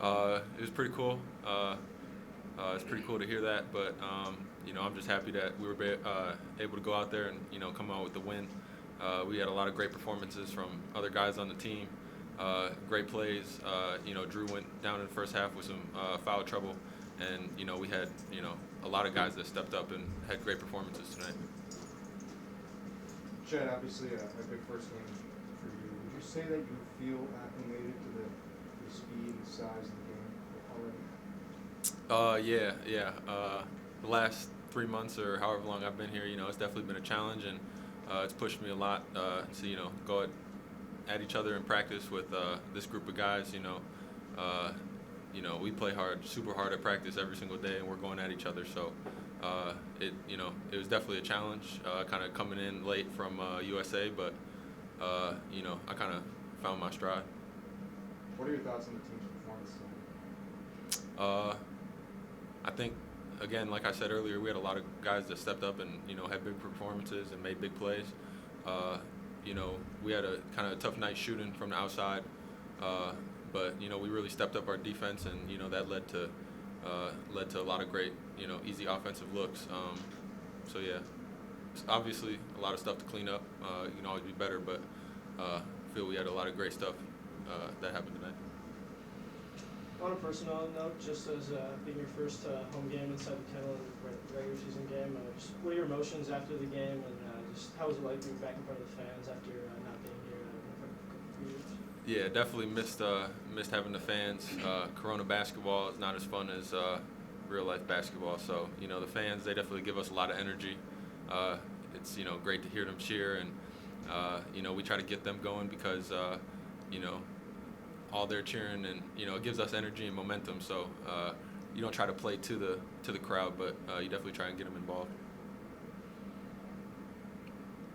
It was pretty cool. It's pretty cool to hear that, but I'm just happy that we were able to go out there and come out with the win. We had a lot of great performances from other guys on the team. Great plays. Drew went down in the first half with some foul trouble, and we had a lot of guys that stepped up and had great performances tonight. Chet, obviously a big first game for you. Would you say that you feel acclimated to the speed and size of the game already? Yeah. The last 3 months or however long I've been here, it's definitely been a challenge, and it's pushed me a lot to go at each other in practice with this group of guys. We play hard, super hard at practice every single day, and we're going at each other. So it was definitely a challenge, kind of coming in late from USA, but I kind of found my stride. What are your thoughts on the team's performance tonight? I think, again, like I said earlier, we had a lot of guys that stepped up and had big performances and made big plays. We had a kind of tough night shooting from the outside, but we really stepped up our defense, and that led to a lot of great easy offensive looks. It's obviously a lot of stuff to clean up. You can always be better, but I feel we had a lot of great stuff that happened tonight. On a personal note, just as being your first home game inside the kennel in the regular season game, just what are your emotions after the game, and just how was it like being back in front of the fans after not being here for a few years? Yeah, definitely missed having the fans. Corona basketball is not as fun as real life basketball, so the fans, they definitely give us a lot of energy. It's great to hear them cheer, and we try to get them going because all their cheering, and it gives us energy and momentum. So you don't try to play to the crowd, but you definitely try and get them involved.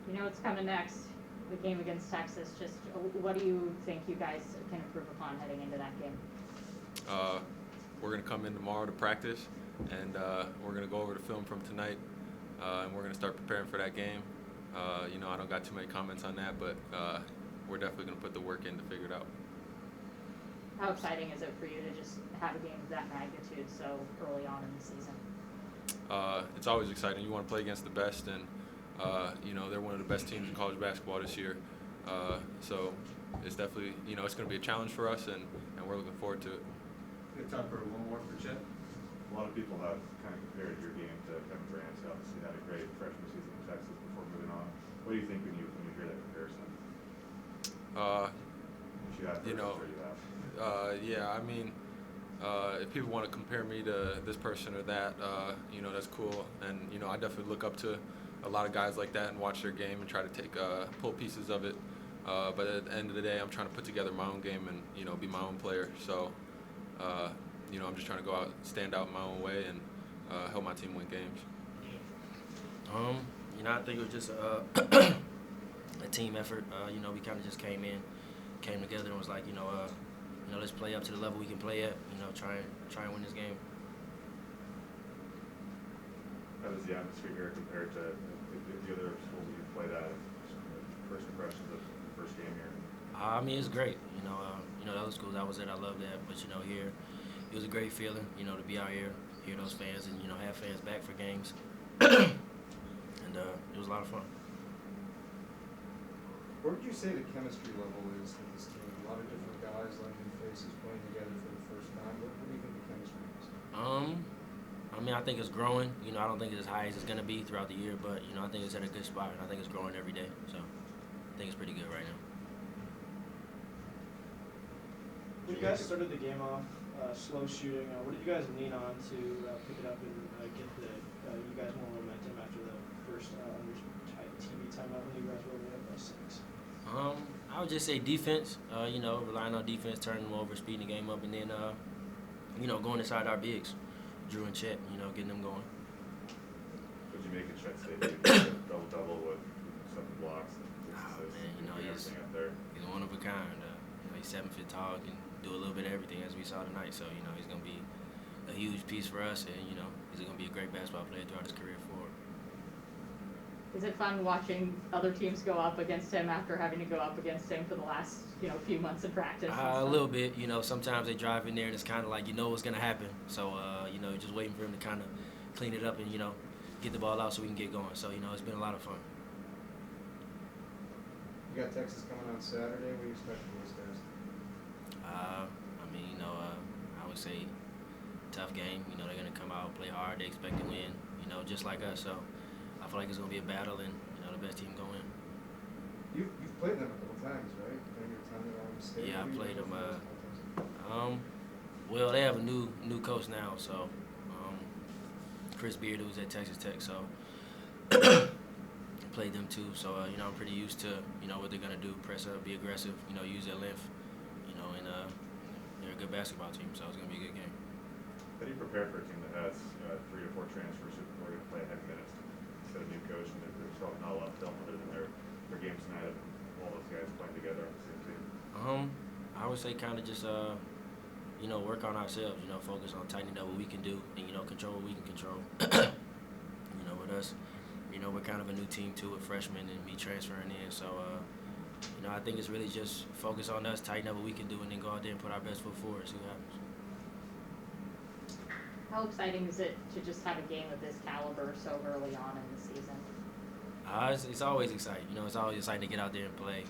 What's coming next? The game against Texas. Just what do you think you guys can improve upon heading into that game? We're gonna come in tomorrow to practice, and we're gonna go over the film from tonight, and we're gonna start preparing for that game. I don't got too many comments on that, but we're definitely gonna put the work in to figure it out. How exciting is it for you to just have a game of that magnitude so early on in the season? It's always exciting. You want to play against the best, and they're one of the best teams in college basketball this year. So it's definitely it's going to be a challenge for us, and we're looking forward to it. We have time for one more for Chet. A lot of people have kind of compared your game to Kevin Durant's. He obviously had a great freshman season in Texas before moving on. What do you think when you hear that comparison? If you have, I'm sure you have. Yeah, I mean, if people want to compare me to this person or that, that's cool. And, I definitely look up to a lot of guys like that and watch their game and try to pull pieces of it. But at the end of the day, I'm trying to put together my own game and, be my own player. So, I'm just trying to go out, stand out in my own way, and help my team win games. I think it was just a team effort. We kind of just came together and was like, let's play up to the level we can play at. Try and win this game. How does the atmosphere here compare to the other schools that you've played at? First impressions of the first game here. It's great. The other schools I was at, I loved that. But here, it was a great feeling. To be out here, hear those fans, and have fans back for games. And it was a lot of fun. Where would you say the chemistry level is with this team? A lot of different guys, a lot of new faces playing together for the first time. What do you think the chemistry is? I think it's growing. I don't think it's as high as it's going to be throughout the year, but, I think it's at a good spot, and I think it's growing every day. So I think it's pretty good right now. When you guys started the game off slow shooting, what did you guys lean on to pick it up and get you guys more momentum after the first TV timeout when you guys were up by 6? I would just say defense, relying on defense, turning them over, speeding the game up, and then, going inside our bigs, Drew and Chet, getting them going. What did you make of Chet's debut? Double-double with 7 blocks and 6 assists. He's Everything up there. one of a kind. He's 7 feet tall, can do a little bit of everything as we saw tonight. So, he's going to be a huge piece for us, and, he's going to be a great basketball player throughout his career forward. Is it fun watching other teams go up against him after having to go up against him for the last, few months of practice? And A stuff? little bit, sometimes they drive in there and it's kind of like what's going to happen. So, you're just waiting for him to kind of clean it up and, get the ball out so we can get going. So, it's been a lot of fun. You got Texas coming on Saturday. What do you expect from those guys? I would say tough game. They're going to come out, play hard. They expect to win, just like us. So I feel like it's going to be a battle and, the best team go in. You've played them a couple times, right? During your time at Iowa State. Yeah, I Who do you played know them. from those Well, they have a new coach now, so Chris Beard, who was at Texas Tech, so played them too. So I'm pretty used to what they're gonna do: press up, be aggressive, use their length, and they're a good basketball team. So it's gonna be a good game. How do you prepare for a team that has 3 or 4 transfers who are going to play heavy minutes instead of new coach, and there's probably not a lot of film other than their games tonight and all those guys playing together on the same team? I would say kind of just work on ourselves. Focus on tightening up what we can do and control what we can control. With us, we're kind of a new team too, with freshmen and me transferring in. So I think it's really just focus on us, tighten up what we can do, and then go out there and put our best foot forward. See what happens. How exciting is it to just have a game of this caliber so early on in the season? It's always exciting. It's always exciting to get out there and play.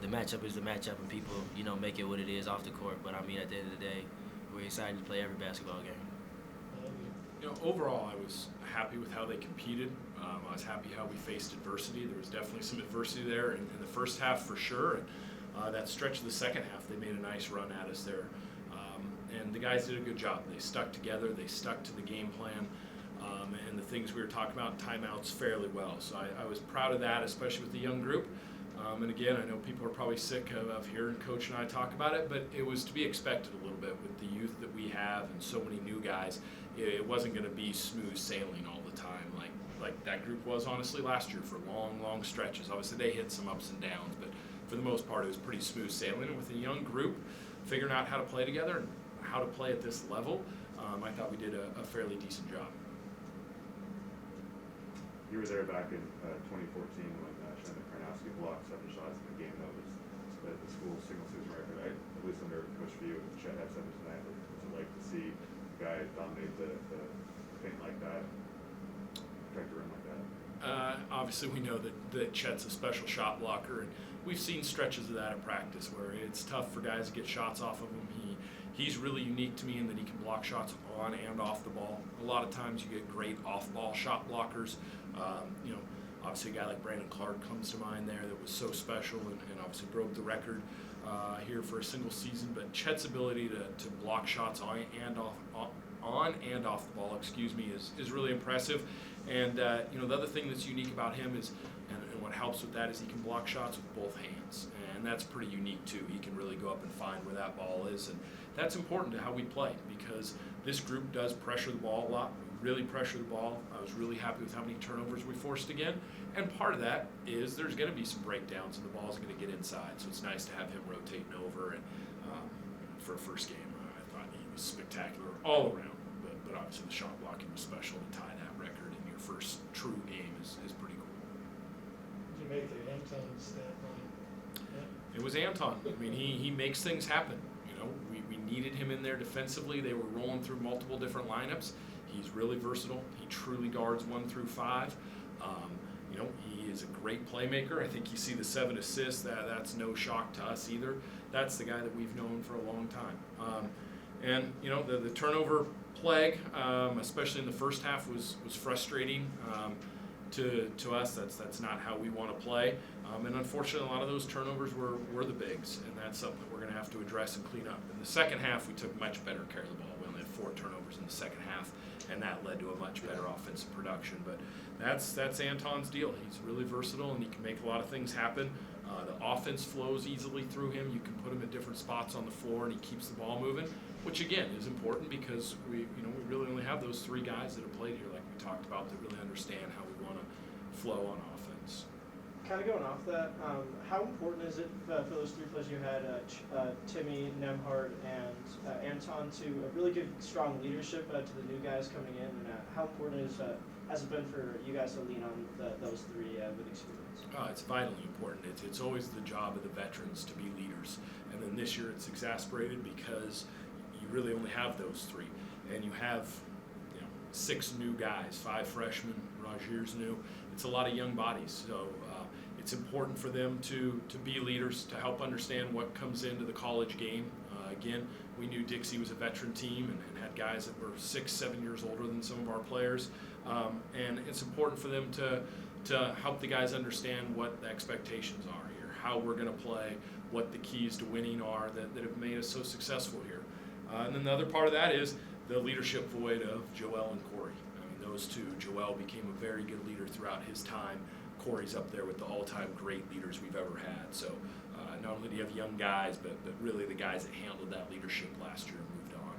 The matchup is the matchup, and people, make it what it is off the court. But at the end of the day, we're excited to play every basketball game. Overall, I was happy with how they competed. I was happy how we faced adversity. There was definitely some adversity there in the first half for sure. And that stretch of the second half, they made a nice run at us there. And the guys did a good job. They stuck together. They stuck to the game plan. And the things we were talking about in timeouts fairly well. So I was proud of that, especially with the young group. And again, I know people are probably sick of hearing Coach and I talk about it, but it was to be expected a little bit with the youth that we have and so many new guys. It wasn't going to be smooth sailing all the time like that group was honestly last year for long stretches. Obviously, they hit some ups and downs, but for the most part, it was pretty smooth sailing. And with a young group, figuring out how to play together and how to play at this level, I thought we did a fairly decent job. You were there back in 2014 when Shannon Karnowski blocked 7 shots in a game that was the school's single-season record. At least under Coach View, and Chet had 7 tonight. What's it like to see a guy dominate the paint like that, protect the rim like that? Obviously, we know that Chet's a special shot blocker, and we've seen stretches of that at practice where it's tough for guys to get shots off of him. He's really unique to me in that he can block shots on and off the ball. A lot of times you get great off-ball shot blockers. Obviously a guy like Brandon Clark comes to mind there that was so special and obviously broke the record here for a single season. But Chet's ability to block shots on and off the ball, is really impressive. And the other thing that's unique about him is, and what helps with that is he can block shots with both hands, and that's pretty unique too. He can really go up and find where that ball is, and that's important to how we play because this group does pressure the ball a lot. We really pressure the ball. I was really happy with how many turnovers we forced again, and part of that is there's going to be some breakdowns and the ball's going to get inside, so it's nice to have him rotating over. And for a first game, I thought he was spectacular all around, but obviously the shot blocking was special. To tie that record in your first true game is pretty cool. Did you make the Anton stat line? Yeah. It was Anton. He makes things happen. We needed him in there defensively. They were rolling through multiple different lineups. He's really versatile. He truly guards 1 through 5. He is a great playmaker. I think you see the 7 assists. That's no shock to us either. That's the guy that we've known for a long time. And the turnover plague, especially in the first half, was frustrating to us. That's not how we want to play. And unfortunately, a lot of those turnovers were the bigs, and that's something that we're going to have to address and clean up. In the second half, we took much better care of the ball. We only had 4 turnovers in the second half, and that led to a much better offensive production. But that's Anton's deal. He's really versatile, and he can make a lot of things happen. The offense flows easily through him. You can put him at different spots on the floor, and he keeps the ball moving, which again is important because we really only have those 3 guys that have played here, like we talked about, that really understand how we want to flow on offense. Kind of going off that, how important is it for those 3 players you had, Timmy, Nemhart, and Anton to a really good, strong leadership to the new guys coming in, and how important has it been for you guys to lean on those three with experience? It's vitally important. It's always the job of the veterans to be leaders, and then this year it's exacerbated because you really only have those three, and you have 6 new guys, 5 freshmen. Rajir's new. It's a lot of young bodies, so it's important for them to be leaders, to help understand what comes into the college game. Again, we knew Dixie was a veteran team and had guys that were 6, 7 years older than some of our players, and it's important for them to help the guys understand what the expectations are here, how we're going to play, what the keys to winning are that have made us so successful here. And then the other part of that is the leadership void of Joel and Corey. I mean, those two. Joel became a very good leader throughout his time. Corey's up there with the all-time great leaders we've ever had. So not only do you have young guys, but really the guys that handled that leadership last year moved on.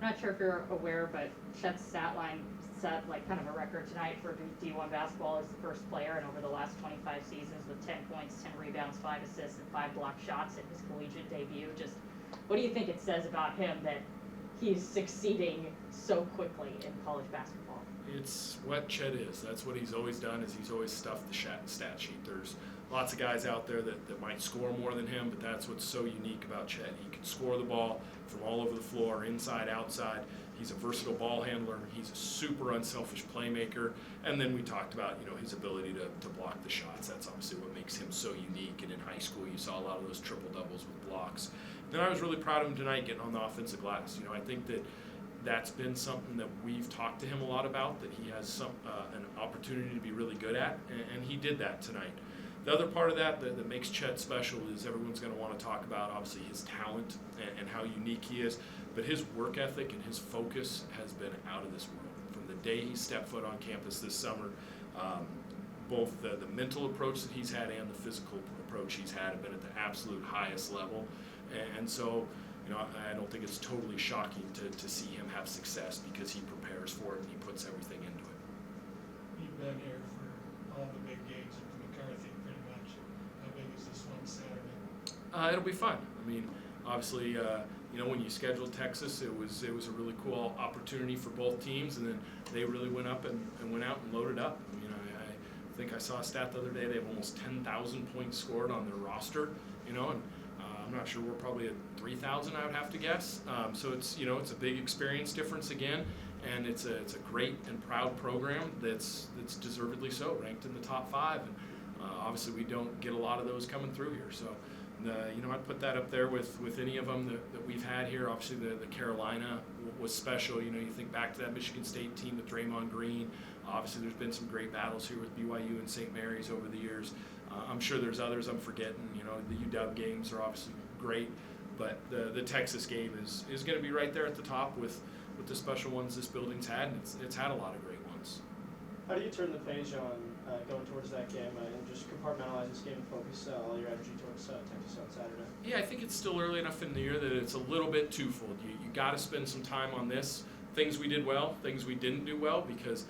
I'm not sure if you're aware, but Chet's stat line set like kind of a record tonight for D1 basketball as the first player and over the last 25 seasons with 10 points, 10 rebounds, 5 assists, and 5 blocked shots in his collegiate debut. Just what do you think it says about him that he's succeeding so quickly in college basketball? It's what Chet is. That's what he's always done, is he's always stuffed the stat sheet. There's lots of guys out there that might score more than him, but that's what's so unique about Chet. He can score the ball from all over the floor, inside, outside. He's a versatile ball handler. He's a super unselfish playmaker. And then we talked about, his ability to block the shots. That's obviously what makes him so unique. And in high school, you saw a lot of those triple doubles with blocks. Then I was really proud of him tonight getting on the offensive glass. I think that's been something that we've talked to him a lot about, that he has an opportunity to be really good at, and he did that tonight. The other part of that makes Chet special is everyone's going to want to talk about, obviously, his talent and how unique he is, but his work ethic and his focus has been out of this world. From the day he stepped foot on campus this summer, both the mental approach that he's had and the physical approach he's had have been at the absolute highest level, and so I don't think it's totally shocking to see him have success because he prepares for it and he puts everything into it. You've been here for all the big games at McCarthy pretty much. How big is this one Saturday? It'll be fun. I mean, obviously, when you scheduled Texas, it was a really cool opportunity for both teams, and then they really went up and went out and loaded up. I think I saw a stat the other day. They have almost 10,000 points scored on their roster, and I'm not sure, we're probably at 3,000, I would have to guess. So it's a big experience difference again, and it's a great and proud program that's deservedly so, ranked in the top 5. And obviously we don't get a lot of those coming through here. So I'd put that up there with any of them that we've had here. Obviously the Carolina was special. You think back to that Michigan State team with Draymond Green. Obviously there's been some great battles here with BYU and St. Mary's over the years. I'm sure there's others I'm forgetting. The UW games are obviously great, but the Texas game is going to be right there at the top with the special ones this building's had, and it's had a lot of great ones. How do you turn the page on going towards that game and just compartmentalize this game and focus all your energy towards Texas on Saturday? Yeah, I think it's still early enough in the year that it's a little bit twofold. You got to spend some time on this. Things we did well, things we didn't do well, because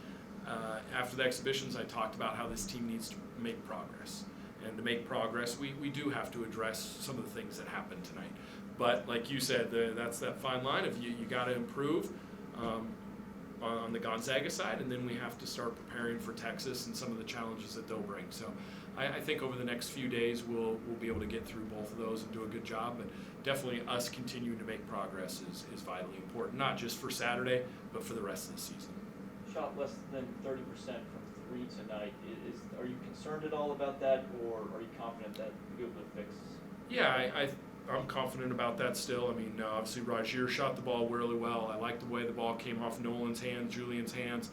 after the exhibitions I talked about how this team needs to make progress. And to make progress, we do have to address some of the things that happened tonight. But like you said, that's that fine line of you got to improve on the Gonzaga side, and then we have to start preparing for Texas and some of the challenges that they'll bring. So I think over the next few days we'll be able to get through both of those and do a good job. But definitely us continuing to make progress is vitally important, not just for Saturday, but for the rest of the season. Shot less than 30% from 3 tonight. Are you concerned at all about that, or are you confident that you'll be able to fix? Yeah, I'm confident about that still. I mean, obviously Rajir shot the ball really well. I like the way the ball came off Nolan's hands, Julian's hands.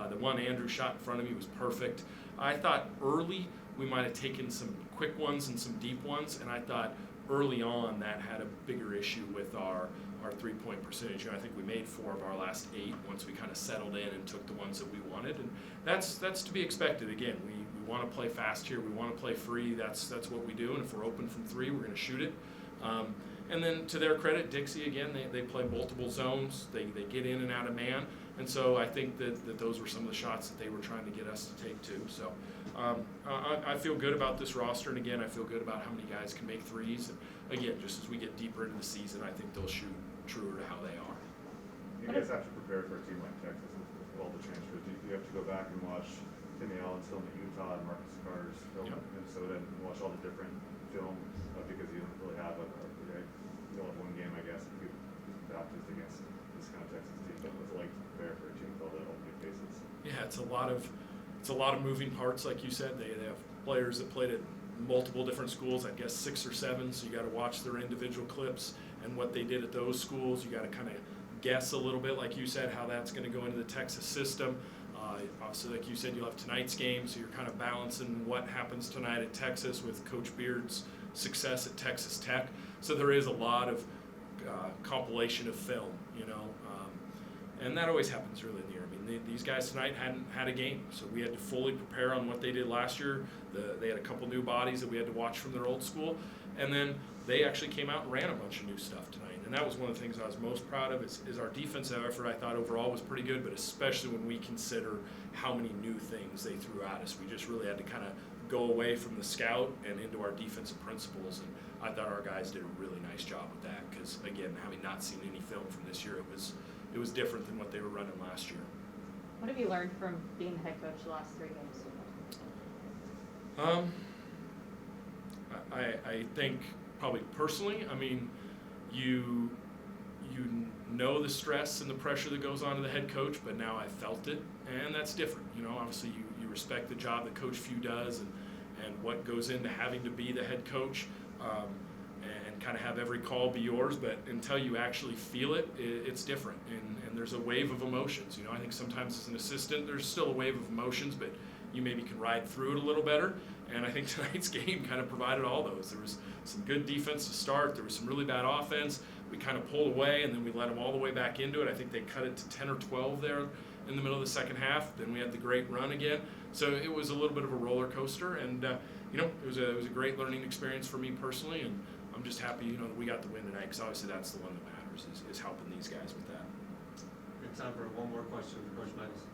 The one Andrew shot in front of me was perfect. I thought early we might have taken some quick ones and some deep ones, and I thought early on that had a bigger issue with our three-point percentage. I think we made 4 of our last 8 once we kind of settled in and took the ones that we wanted, and that's to be expected. Again, we want to play fast here. We want to play free. That's what we do, and if we're open from 3, we're going to shoot it. And then to their credit, Dixie, again, they play multiple zones. They get in and out of man, and so I think that those were some of the shots that they were trying to get us to take too. So I feel good about this roster, and again, I feel good about how many guys can make threes. And again, just as we get deeper into the season, I think they'll shoot truer to how they are. You guys have to prepare for a team like Texas with all the transfers. Do you have to go back and watch Timmy Allen's film at Utah and Marcus Carter's film at Minnesota and watch all the different film because you don't really have you don't have one game, I guess, if you Baptist against this kind of Texas team. But what's it like to prepare for a team with all the new faces? Yeah, it's a lot of moving parts, like you said. They have players that played at multiple different schools, I guess 6 or 7. So you got to watch their individual clips and what they did at those schools. You got to kind of guess a little bit, like you said, how that's going to go into the Texas system. Also, like you said, you'll have tonight's game, so you're kind of balancing what happens tonight at Texas with Coach Beard's success at Texas Tech. So there is a lot of compilation of film, and that always happens really in the year. I mean, these guys tonight hadn't had a game, so we had to fully prepare on what they did last year. They had a couple new bodies that we had to watch from their old school, and then they actually came out and ran a bunch of new stuff tonight. And that was one of the things I was most proud of is our defensive effort. I thought overall was pretty good, but especially when we consider how many new things they threw at us. We just really had to kind of go away from the scout and into our defensive principles. And I thought our guys did a really nice job with that because, again, having not seen any film from this year, it was different than what they were running last year. What have you learned from being the head coach the last 3 games? I think probably personally, I mean, you know the stress and the pressure that goes on to the head coach, but now I felt it, and that's different. Obviously you respect the job that Coach Few does and what goes into having to be the head coach and kind of have every call be yours, but until you actually feel it, it's different, and there's a wave of emotions. I think sometimes as an assistant there's still a wave of emotions, but you maybe can ride through it a little better, and I think tonight's game kind of provided all those. There was some good defense to start, there was some really bad offense, we kind of pulled away, and then we let them all the way back into it. I think they cut it to 10 or 12 there in the middle of the second half, then we had the great run again, so it was a little bit of a roller coaster, and it was a great learning experience for me personally, and I'm just happy that we got the win tonight, because obviously that's the one that matters, is helping these guys with that. We have time for one more question for Coach Michaels.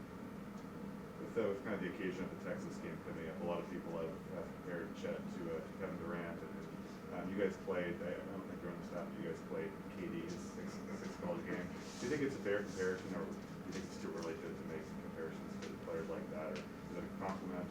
With kind of the occasion of the Texas game coming up, a lot of people have compared Chet to Kevin Durant, and you guys played, I don't think you're on the staff, but you guys played KD's six college game. Do you think it's a fair comparison, or do you think it's too early to make comparisons to players like that, or is it a compliment?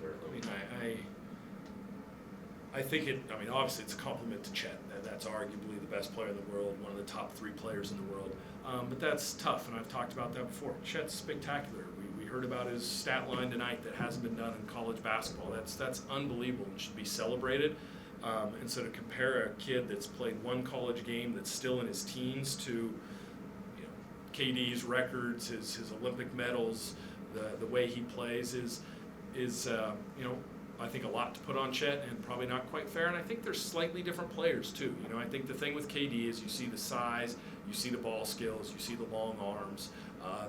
I think obviously it's a compliment to Chet. That's arguably the best player in the world, one of the top 3 players in the world. But that's tough, and I've talked about that before. Chet's spectacular. We heard about his stat line tonight that hasn't been done in college basketball. That's unbelievable and should be celebrated. And so to compare a kid that's played one college game that's still in his teens to KD's records, his Olympic medals, the way he plays is I think a lot to put on Chet, and probably not quite fair. And I think they're slightly different players too. I think the thing with KD is you see the size, you see the ball skills, you see the long arms,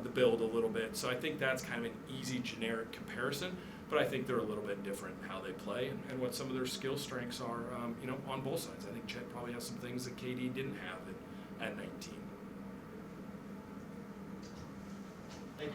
the build a little bit. So I think that's kind of an easy generic comparison. But I think they're a little bit different in how they play and what some of their skill strengths are. On both sides. I think Chet probably has some things that KD didn't have at 19.